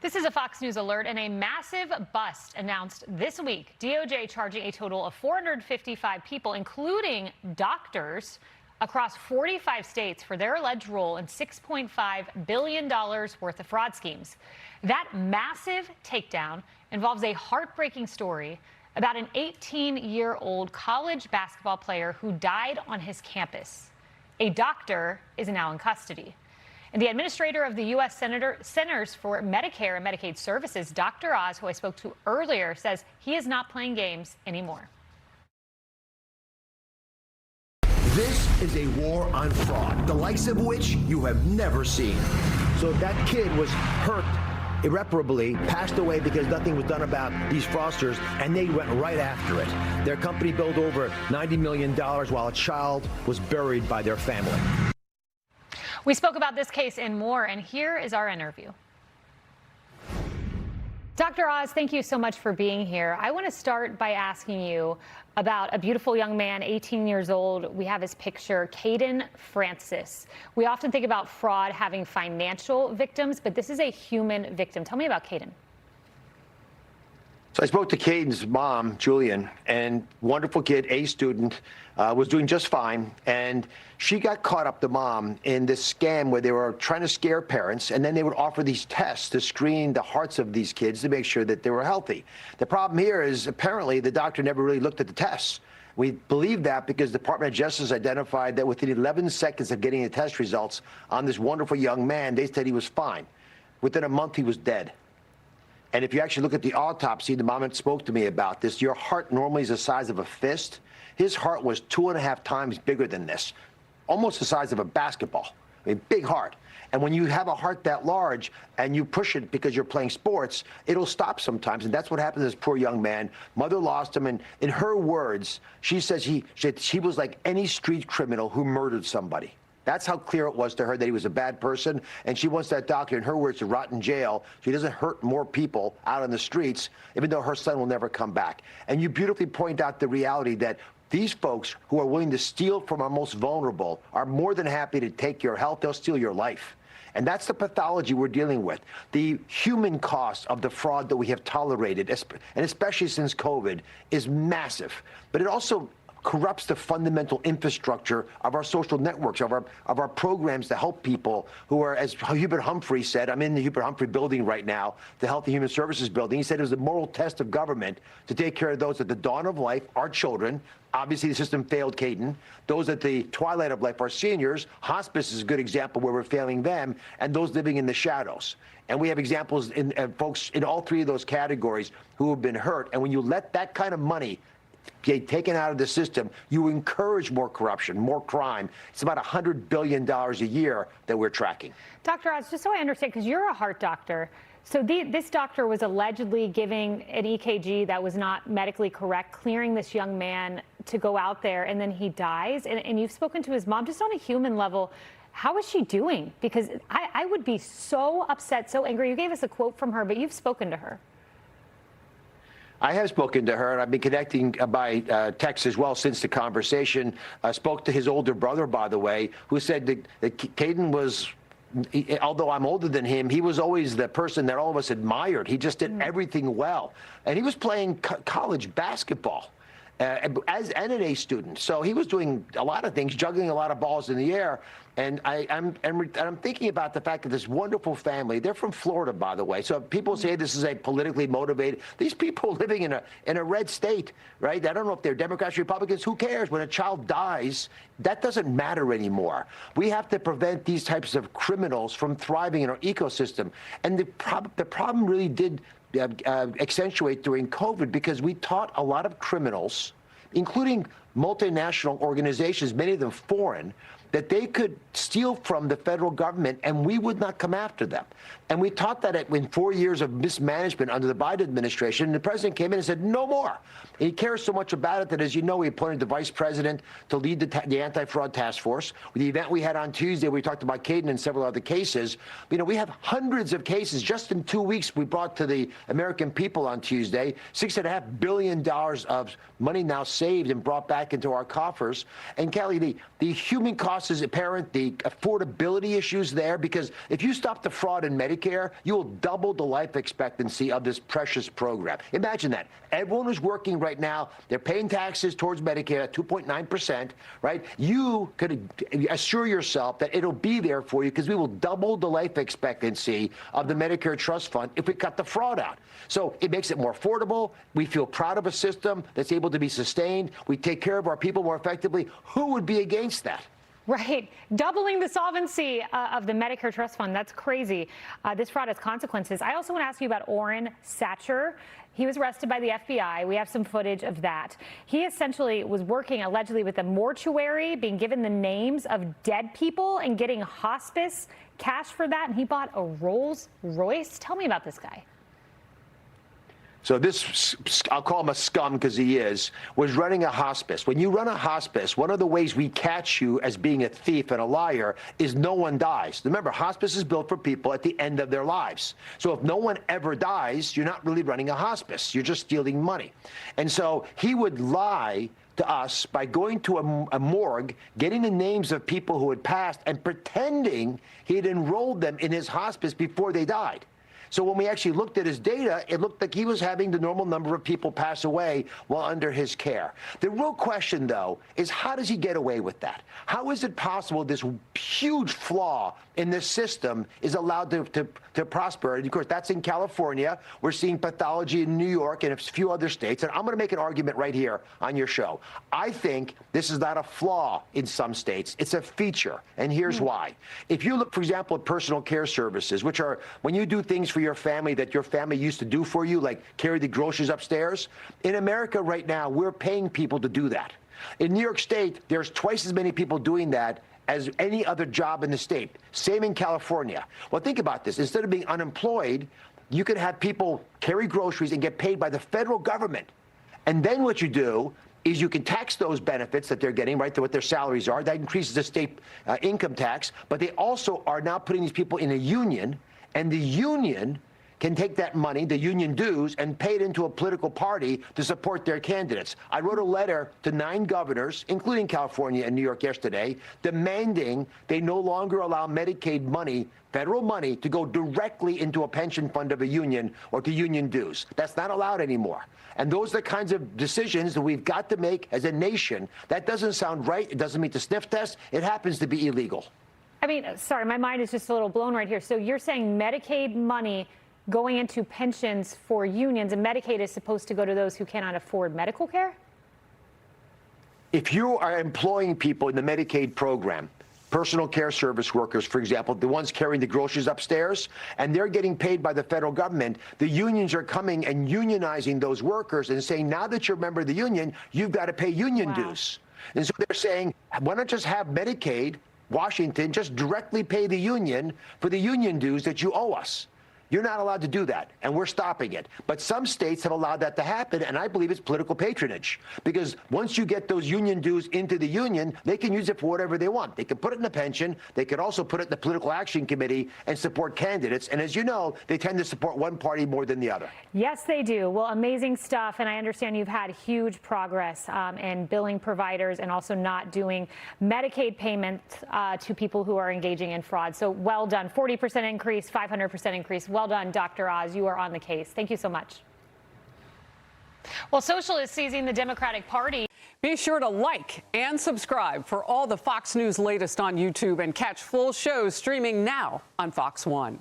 This is a Fox News alert, and a massive bust announced this week. DOJ charging a total of 455 people, including doctors, across 45 states for their alleged role in $6.5 billion worth of fraud schemes. That massive takedown involves a heartbreaking story about an 18-year-old college basketball player who died on his campus. A doctor is now in custody. And the administrator of the U.S. Centers for Medicare and Medicaid Services, Dr. Oz, who I spoke to earlier, says he is not playing games anymore. This is a war on fraud, the likes of which you have never seen. So that kid was hurt irreparably, passed away because nothing was done about these fraudsters, and they went right after it. Their company billed over $90 million while a child was buried by their family. We spoke about this case and more, and here is our interview. Dr. Oz, thank you so much for being here. I want to start by asking you about a beautiful young man, 18 years old. We have his picture, Kaden Francis. We often think about fraud having financial victims, but this is a human victim. Tell me about Kaden. So I spoke to Caden's mom, Julian, and wonderful kid, A student, was doing just fine. And she got caught up, the mom, in this scam where they were trying to scare parents, and then they would offer these tests to screen the hearts of these kids to make sure that they were healthy. The problem here is apparently the doctor never really looked at the tests. We believe that because the Department of Justice identified that within 11 seconds of getting the test results on this wonderful young man, they said he was fine. Within a month, he was dead. And if you actually look at the autopsy, the mom spoke to me about this. Your heart normally is the size of a fist. His heart was 2.5 times bigger than this, almost the size of a basketball. I mean, big heart. And when you have a heart that large and you push it because you're playing sports, it'll stop sometimes. And that's what happened to this poor young man. Mother lost him. And in her words, she says he was like any street criminal who murdered somebody. That's how clear it was to her that he was a bad person, and she wants that doctor, in her words, to rot in jail so he doesn't hurt more people out on the streets, even though her son will never come back. And you beautifully point out the reality that these folks who are willing to steal from our most vulnerable are more than happy to take your health. They'll steal your life. And that's the pathology we're dealing with. The human cost of the fraud that we have tolerated, and especially since COVID, is massive. But it also corrupts the fundamental infrastructure of our social networks, of our programs to help people who are, as Hubert Humphrey said, I'm in the Hubert Humphrey building right now, the Health and Human Services building. He said it was a moral test of government to take care of those at the dawn of life, our children. Obviously, the system failed Kaden. Those at the twilight of life, our seniors. Hospice is a good example where we're failing them, and those living in the shadows. And we have examples in folks in all three of those categories who have been hurt. And when you let that kind of money get taken out of the system, you encourage more corruption, more crime. It's about $100 billion a year that we're tracking. Dr. Oz, just so I understand, because you're a heart doctor, so this doctor was allegedly giving an EKG that was not medically correct, clearing this young man to go out there, and then he dies. And you've spoken to his mom. Just on a human level, how is she doing? Because I would be so upset, so angry. You gave us a quote from her, but you've spoken to her. I have spoken to her, and I've been connecting by text as well since the conversation. I spoke to his older brother, by the way, who said that Kaden was, although I'm older than him, he was always the person that all of us admired. He just did everything well. And he was playing college basketball and an A student. So he was doing a lot of things, juggling a lot of balls in the air. And I'm thinking about the fact that this wonderful family, they're from Florida, by the way. So people say this is a politically motivated, these people living in a red state, right? I don't know if they're Democrats or Republicans. Who cares? When a child dies, that doesn't matter anymore. We have to prevent these types of criminals from thriving in our ecosystem. And the problem really did accentuate during COVID because we taught a lot of criminals, including multinational organizations, many of them foreign, that they could steal from the federal government and we would not come after them. And we taught that in 4 years of mismanagement under the Biden administration, and the president came in and said, no more. And he cares so much about it that, as you know, he appointed the vice president to lead the anti-fraud task force. With the event we had on Tuesday, we talked about Kaden and several other cases. You know, we have hundreds of cases. Just in 2 weeks, we brought to the American people on Tuesday $6.5 billion of money now saved and brought back into our coffers. And Kelly, the human cost cost is apparent, the affordability issues there, because if you stop the fraud in Medicare, you will double the life expectancy of this precious program. Imagine that. Everyone who's working right now, they're paying taxes towards Medicare at 2.9%, right? You could assure yourself that it'll be there for you because we will double the life expectancy of the Medicare Trust Fund if we cut the fraud out. So it makes it more affordable. We feel proud of a system that's able to be sustained. We take care of our people more effectively. Who would be against that? Right. Doubling the solvency of the Medicare Trust Fund. That's crazy. This fraud has consequences. I also want to ask you about Orrin Satcher. He was arrested by the FBI. We have some footage of that. He essentially was working allegedly with a mortuary, being given the names of dead people and getting hospice cash for that. And he bought a Rolls Royce. Tell me about this guy. So this, I'll call him a scum because he is, was running a hospice. When you run a hospice, one of the ways we catch you as being a thief and a liar is no one dies. Remember, hospice is built for people at the end of their lives. So if no one ever dies, you're not really running a hospice. You're just stealing money. And so he would lie to us by going to a morgue, getting the names of people who had passed, and pretending he had enrolled them in his hospice before they died. So when we actually looked at his data, it looked like he was having the normal number of people pass away while under his care. The real question, though, is how does he get away with that? How is it possible this huge flaw in this system is allowed to prosper? And of course, that's in California. We're seeing pathology in New York and a few other states. And I'm going to make an argument right here on your show. I think this is not a flaw in some states. It's a feature. And here's why. If you look, for example, at personal care services, which are when you do things for your family that your family used to do for you, like carry the groceries upstairs, in America right now, we're paying people to do that. In New York State, there's twice as many people doing that as any other job in the state. Same in California. Well, think about this. Instead of being unemployed, you could have people carry groceries and get paid by the federal government. And then what you do is you can tax those benefits that they're getting, right, to what their salaries are. That increases the state income tax. But they also are now putting these people in a union, and the union can take that money, the union dues, and pay it into a political party to support their candidates. I wrote a letter to 9 governors, including California and New York yesterday, demanding they no longer allow Medicaid money, federal money, to go directly into a pension fund of a union or to union dues. That's not allowed anymore. And those are the kinds of decisions that we've got to make as a nation. That doesn't sound right. It doesn't meet the sniff test. It happens to be illegal. I mean, sorry, my mind is just a little blown right here. So you're saying Medicaid money going into pensions for unions, and Medicaid is supposed to go to those who cannot afford medical care? If you are employing people in the Medicaid program, personal care service workers, for example, the ones carrying the groceries upstairs, and they're getting paid by the federal government, the unions are coming and unionizing those workers and saying, now that you're a member of the union, you've got to pay union dues. And so they're saying, why not just have Medicaid, Washington, just directly pay the union for the union dues that you owe us? You're not allowed to do that, and we're stopping it. But some states have allowed that to happen, and I believe it's political patronage. Because once you get those union dues into the union, they can use it for whatever they want. They can put it in a pension. They could also put it in the political action committee and support candidates. And as you know, they tend to support one party more than the other. Yes, they do. Well, amazing stuff. And I understand you've had huge progress in billing providers and also not doing Medicaid payments to people who are engaging in fraud. So well done. 40% increase, 500% increase. Well done, Dr. Oz. You are on the case. Thank you so much. Well, socialists seizing the Democratic Party. Be sure to like and subscribe for all the Fox News latest on YouTube and catch full shows streaming now on Fox One.